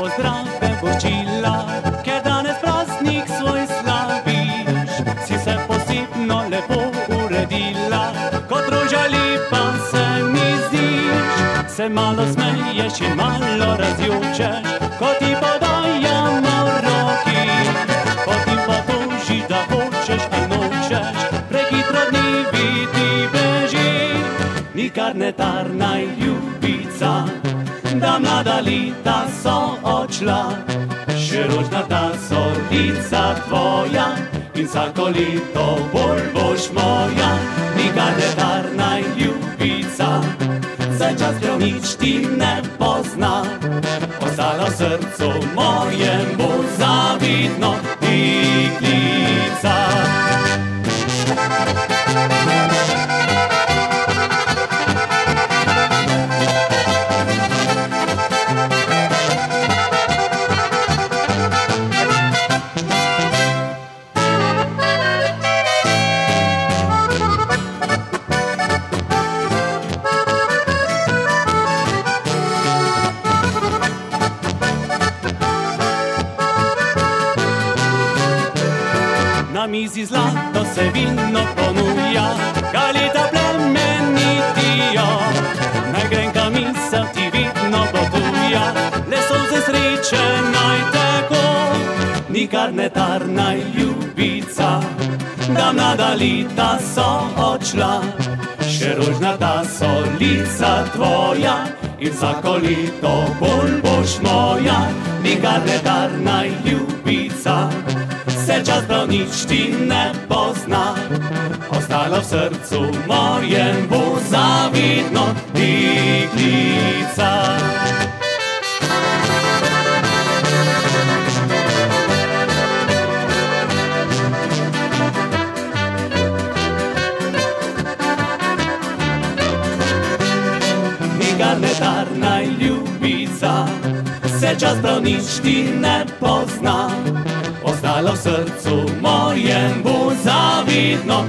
pozdrave Božila, ker danes praznik svoj slaviš. Si se posebno lepo uredila, kot roža lepa se mi zdiš. Se malo smeješ in malo razjočeš, ko ti podajamo roki. Potem pa tožiš, da hočeš a nočeš, prehitro dnevi ti beži. Nikar ne tarnaj, ljubica, da mlada leta so odšla. Še rožnata so lica tvoja in vsako leto bolj boš moja. Nikar ne tarnaj, ljubica, saj čas prav nič ti ne pozna. Ostala v srcu mojem bo zavidno deklica. Na mizi zlato se vino ponuja, ga leta plemenitijo. Najgrenka misel ti vidno potuja, le solze sreče naj tako. Nikar ne tarnaj, ljubica, da mlada leta so odšla. Še rožnata so lica tvoja in vsako leto bolj boš moja. Nikar ne tarnaj, ljubica, se čas prav nič ti ne pozna. Ostalo v srcu mojem bo zavidno deklica. Nikar ne tarnaj, ljubica, se čas prav nič ti ne pozna. Ostalo v srcu mojem bo zavidno